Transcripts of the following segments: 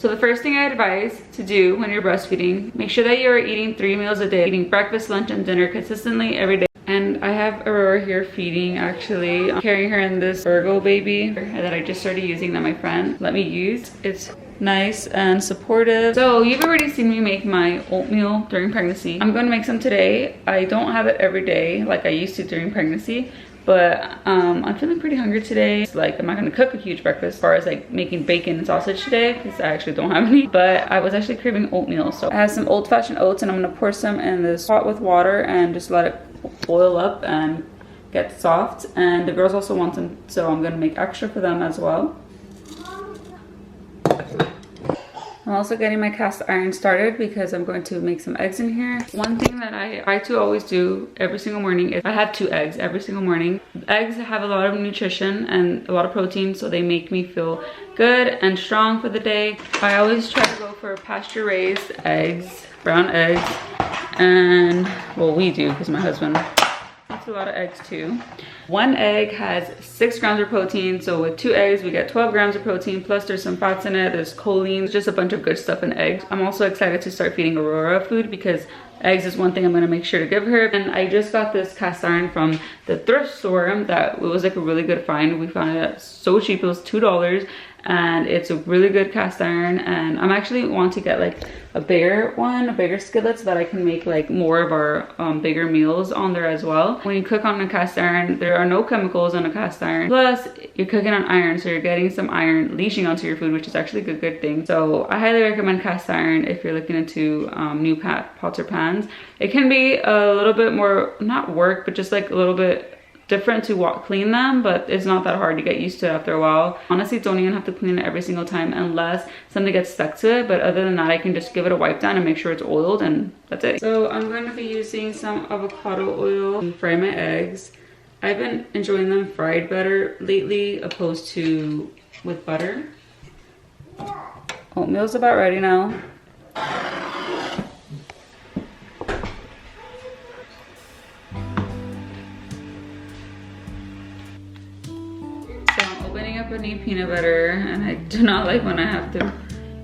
So the first thing I advise to do when you're breastfeeding, make sure that you're eating 3 meals a day, eating breakfast, lunch, and dinner consistently every day. And I have Aurora here feeding, actually. I'm carrying her in this Virgo baby that I just started using that my friend let me use. It's nice and supportive. So you've already seen me make my oatmeal during pregnancy. I'm going to make some today. I don't have it every day like I used to during pregnancy. But I'm feeling pretty hungry today. It's like I'm not gonna cook a huge breakfast as far as like making bacon and sausage today because I actually don't have any. But I was actually craving oatmeal. So I have some old-fashioned oats and I'm gonna pour some in this pot with water and just let it boil up and get soft. And the girls also want some, so I'm gonna make extra for them as well. I'm also getting my cast iron started because I'm going to make some eggs in here. One thing that I try to always do every single morning is I have 2 eggs every single morning. Eggs have a lot of nutrition and a lot of protein, so they make me feel good and strong for the day. I always try to go for pasture raised eggs, brown eggs, and well, we do because my husband eats a lot of eggs too. 1 egg has 6 grams of protein, so with 2 eggs we get 12 grams of protein, plus there's some fats in it, there's choline, just a bunch of good stuff in eggs. I'm also excited to start feeding Aurora food because eggs is one thing I'm going to make sure to give her. And I just got this cast iron from the thrift store that it was like a really good find. We found it so cheap, it was $2, and it's a really good cast iron. And I'm actually want to get like a bigger one, a bigger skillet, so that I can make like more of our bigger meals on there as well. When you cook on a cast iron, there are no chemicals on a cast iron, plus you're cooking on iron, so you're getting some iron leaching onto your food, which is actually a good thing. So I highly recommend cast iron if you're looking into new pots or pans. It can be a little bit more, not work, but just like a little bit different to clean them, but it's not that hard to get used to after a while. Honestly, don't even have to clean it every single time unless something gets stuck to it, but other than that I can just give it a wipe down and make sure it's oiled, and that's it. So I'm going to be using some avocado oil to fry my eggs. I've been enjoying them fried better lately opposed to with butter. Oatmeal's about ready now. I need peanut butter, and I do not like when I have to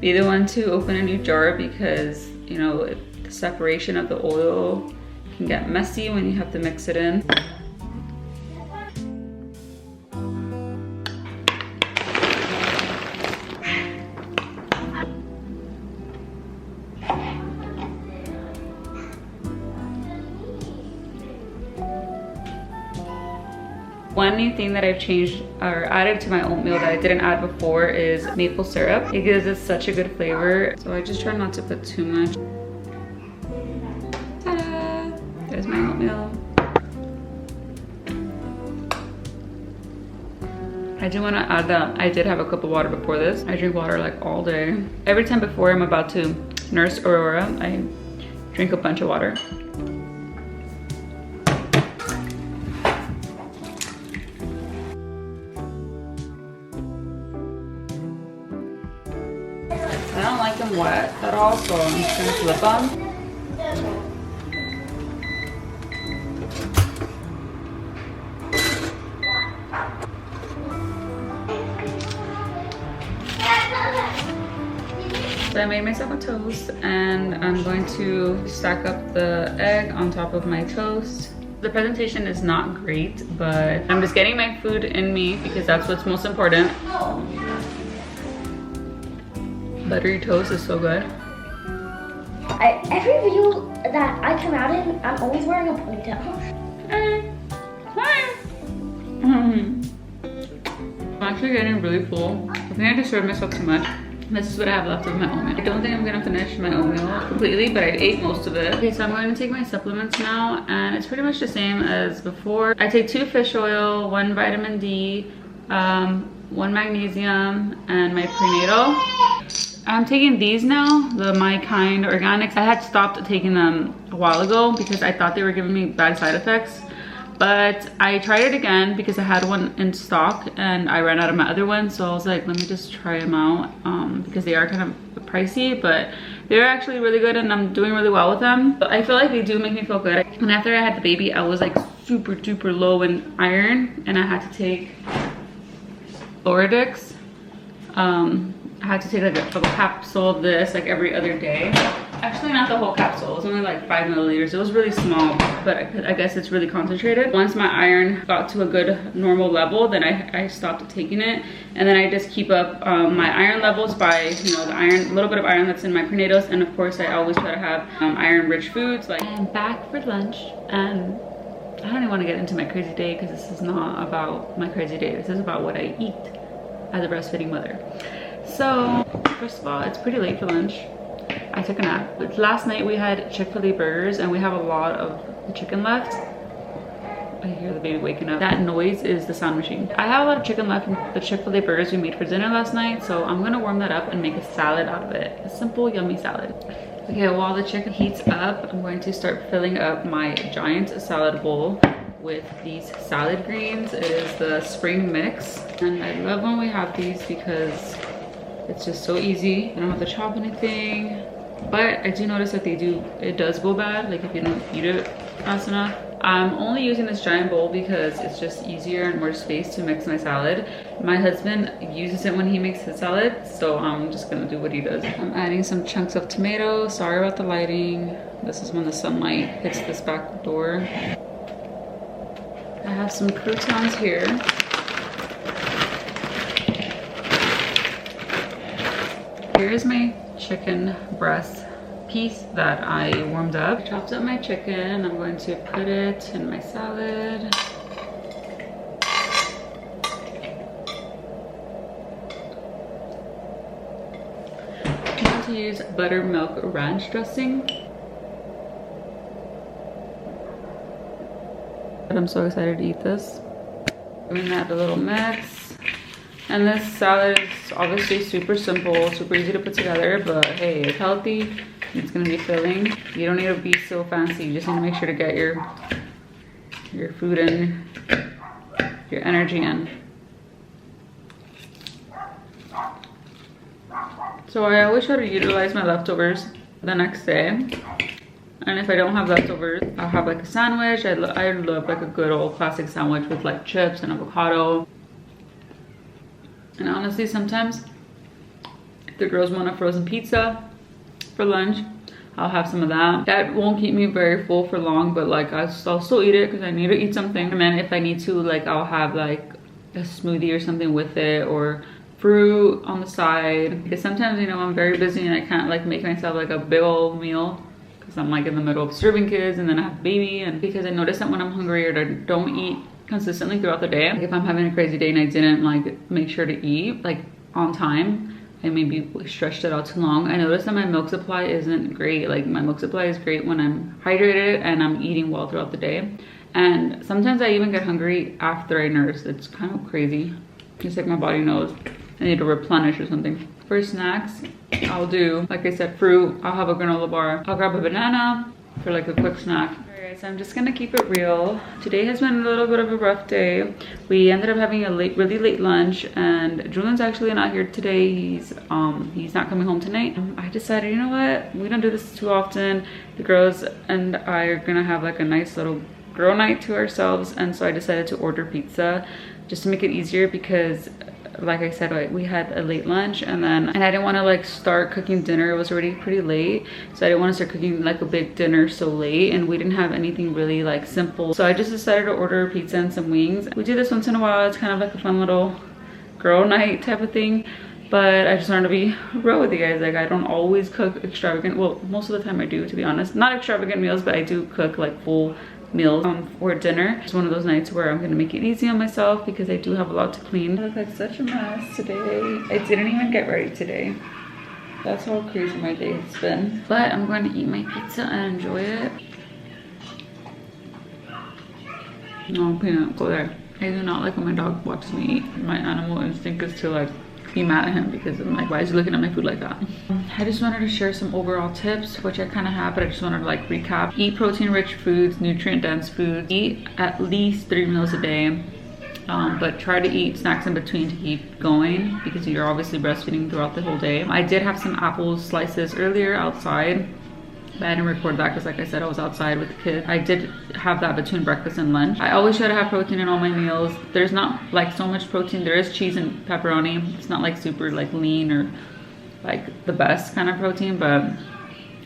be the one to open a new jar because, you know, the separation of the oil can get messy when you have to mix it in. One new thing that I've changed or added to my oatmeal that I didn't add before is maple syrup. It gives it such a good flavor. So I just try not to put too much. Ta-da! There's my oatmeal. I do want to add that I did have a cup of water before this. I drink water like all day. Every time before I'm about to nurse Aurora, I drink a bunch of water. I don't like them wet at all, so I'm just gonna flip them. So I made myself a toast, and I'm going to stack up the egg on top of my toast. The presentation is not great, but I'm just getting my food in me because that's what's most important. Buttery toast is so good. Every video that I come out in, I'm always wearing a ponytail. I'm actually getting really full. I think I just served myself too much. This is what I have left of my oatmeal. I don't think I'm gonna finish my oatmeal completely, but I ate most of it. Okay, so I'm going to take my supplements now, and it's pretty much the same as before. I take 2 fish oil, 1 vitamin D, 1 magnesium, and my prenatal. I'm taking these now, the My Kind Organics. I had stopped taking them a while ago because I thought they were giving me bad side effects. But I tried it again because I had one in stock and I ran out of my other one. So I was like, let me just try them out because they are kind of pricey, but they're actually really good and I'm doing really well with them. But I feel like they do make me feel good. And after I had the baby, I was like super duper low in iron and I had to take Loradix. I had to take like a capsule of this like every other day. Actually, not the whole capsule. It was only like 5 milliliters. It was really small, but I guess it's really concentrated. Once my iron got to a good normal level, then I stopped taking it. And then I just keep up my iron levels by, you know, the iron, little bit of iron that's in my prenatals. And of course, I always try to have iron-rich foods. Like, I'm back for lunch, and I don't even want to get into my crazy day because this is not about my crazy day. This is about what I eat as a breastfeeding mother. So, first of all, it's pretty late for lunch. I took a nap. But last night we had Chick-fil-A burgers and we have a lot of the chicken left. I hear the baby waking up. That noise is the sound machine. I have a lot of chicken left from the Chick-fil-A burgers we made for dinner last night, so I'm gonna warm that up and make a salad out of it. A simple, yummy salad. Okay, while the chicken heats up, I'm going to start filling up my giant salad bowl with these salad greens. It is the spring mix, and I love when we have these because it's just so easy. I don't have to chop anything, but I do notice that it does go bad, like if you don't eat it fast enough. I'm only using this giant bowl because it's just easier and more space to mix my salad. My husband uses it when he makes his salad, so I'm just gonna do what he does. I'm adding some chunks of tomato. Sorry about the lighting. This is when the sunlight hits this back door. I have some croutons here. Here's my chicken breast piece that I warmed up. I chopped up my chicken. I'm going to put it in my salad. I'm going to use buttermilk ranch dressing. I'm so excited to eat this. I'm gonna add a little mix. And this salad is obviously super simple, super easy to put together, but hey, it's healthy. It's gonna be filling. You don't need to be so fancy. You just need to make sure to get your food in, your energy in. So I always try to utilize my leftovers the next day. And if I don't have leftovers, I'll have like a sandwich. I love like a good old classic sandwich with like chips and avocado. And honestly, sometimes if the girls want a frozen pizza for lunch, I'll have some of that. That won't keep me very full for long, but like I'll still eat it because I need to eat something. And then if I need to, like I'll have like a smoothie or something with it, or fruit on the side. Because sometimes, you know, I'm very busy and I can't like make myself like a big old meal because I'm like in the middle of serving kids and then I have a baby. And because I notice that when I'm hungry or don't eat consistently throughout the day, like if I'm having a crazy day and I didn't like make sure to eat like on time, I maybe stretched it out too long, I noticed that my milk supply isn't great. Like my milk supply is great when I'm hydrated and I'm eating well throughout the day. And sometimes I even get hungry after I nurse. It's kind of crazy. It's like my body knows I need to replenish or something. For snacks, I'll do, like I said, fruit. I'll have a granola bar. I'll grab a banana for like a quick snack. Alright, so I'm just gonna keep it real. Today has been a little bit of a rough day. We ended up having a really late lunch, and Julian's actually not here today. He's not coming home tonight. I decided, you know what? We don't do this too often. The girls and I are gonna have like a nice little girl night to ourselves, and so I decided to order pizza just to make it easier because, like I said, like, we had a late lunch and I didn't want to like start cooking dinner. It was already pretty late, so I didn't want to start cooking like a big dinner so late, and we didn't have anything really like simple. So I just decided to order pizza and some wings. We do this once in a while. It's kind of like a fun little girl night type of thing, but I just wanted to be real with you guys. Like I don't always cook extravagant, well, most of the time I do, to be honest. Not extravagant meals, but I do cook like full meals for dinner. It's one of those nights where I'm gonna make it easy on myself because I do have a lot to clean. I look like such a mess today. I didn't even get ready today. That's how crazy my day has been. But I'm going to eat my pizza and enjoy it. No, Peanut, go there. I do not like when my dog watches me eat. My animal instinct is to like be mad at him because I'm like, why is he looking at my food like that? I just wanted to share some overall tips, which I kind of have, but I just wanted to like recap. Eat protein rich foods, nutrient dense foods. Eat at least 3 meals a day, but try to eat snacks in between to keep going because you're obviously breastfeeding throughout the whole day. I did have some apple slices earlier outside, but I didn't record that because, like I said, I was outside with the kids. I did have that between breakfast and lunch. I always try to have protein in all my meals. There's not like so much protein. There is cheese and pepperoni. It's not like super like lean or like the best kind of protein, but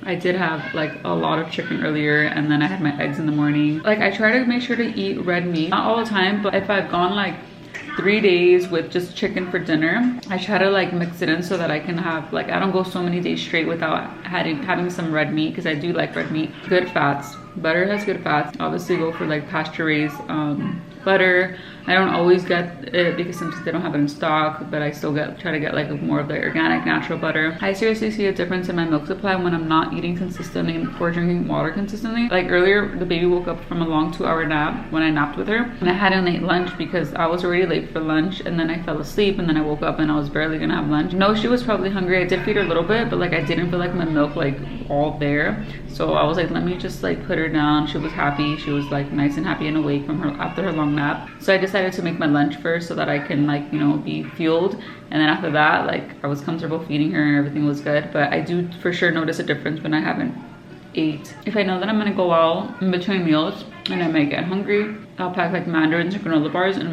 I did have like a lot of chicken earlier, and then I had my eggs in the morning. Like I try to make sure to eat red meat, not all the time, but if I've gone like 3 days with just chicken for dinner, I try to like mix it in so that I can have like, I don't go so many days straight without having some red meat, because I do like red meat. Good fats, butter has good fats. Obviously go for like pasture raised butter. I don't always get it because sometimes they don't have it in stock, but I still try to get like more of the organic natural butter. I seriously see a difference in my milk supply when I'm not eating consistently or drinking water consistently. Like earlier, the baby woke up from a long 2-hour nap when I napped with her, and I hadn't ate lunch because I was already late for lunch, and then I fell asleep, and then I woke up and I was barely gonna have lunch. No, she was probably hungry. I did feed her a little bit, but like I didn't feel like my milk like all there, so I was like, let me just like put her down. She was happy. She was like nice and happy and awake from her after her long nap. So I decided to make my lunch first so that I can like, you know, be fueled, and then after that, like I was comfortable feeding her and everything was good. But I do for sure notice a difference when I haven't ate. If I know that I'm gonna go out in between meals and I might get hungry, I'll pack like mandarins and granola bars in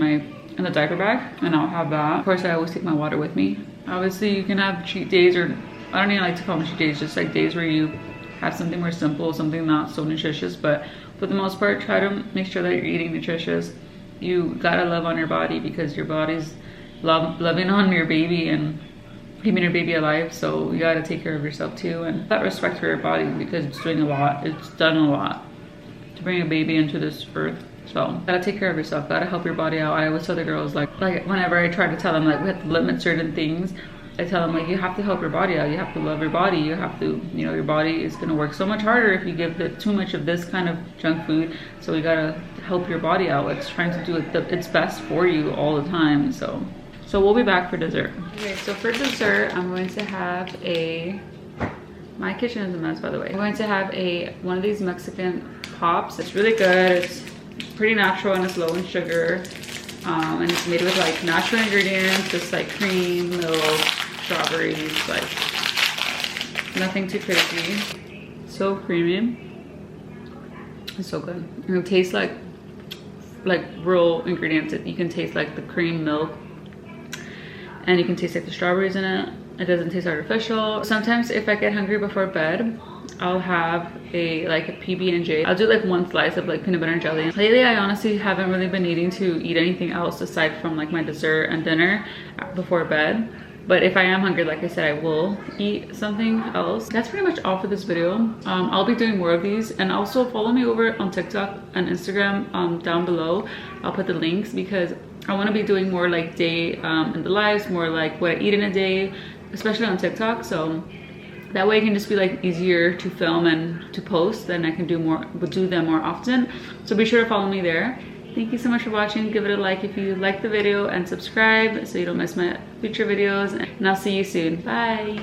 the diaper bag, and I'll have that. Of course, I always take my water with me. Obviously you can have cheat days, or I don't even like to call them cheat days, just like days where you have something more simple, something not so nutritious, but for the most part, try to make sure that you're eating nutritious. You gotta love on your body, because your body's loving on your baby and keeping your baby alive, so you gotta take care of yourself too, and have respect for your body, because it's doing a lot. It's done a lot to bring a baby into this earth. So gotta take care of yourself, gotta help your body out. I always tell the girls, like whenever I try to tell them like we have to limit certain things, I tell them like, you have to help your body out. You have to love your body. You have to, you know, your body is gonna work so much harder if you give it too much of this kind of junk food. So you gotta help your body out. It's trying to do its best for you all the time. So we'll be back for dessert. Okay, so for dessert, I'm going to have my kitchen is a mess, by the way. I'm going to have one of these Mexican pops. It's really good. It's pretty natural and it's low in sugar. And it's made with like natural ingredients, just like cream, milk, strawberries, like nothing too crazy. So creamy. It's so good. And it tastes like real ingredients. You can taste like the cream, milk, and you can taste like the strawberries in it. It doesn't taste artificial. Sometimes if I get hungry before bed, I'll have a PB&J. I'll do like one slice of like peanut butter and jelly. Lately, I honestly haven't really been needing to eat anything else aside from like my dessert and dinner before bed. But if I am hungry, like I said, I will eat something else. That's pretty much all for this video. I'll be doing more of these, and also follow me over on TikTok and Instagram down below. I'll put the links, because I want to be doing more like day in the lives, more like what I eat in a day, especially on TikTok. So that way it can just be like easier to film and to post, then I can do them more often. So be sure to follow me there. Thank you so much for watching. Give it a like if you liked the video, and subscribe so you don't miss my future videos. And I'll see you soon. Bye.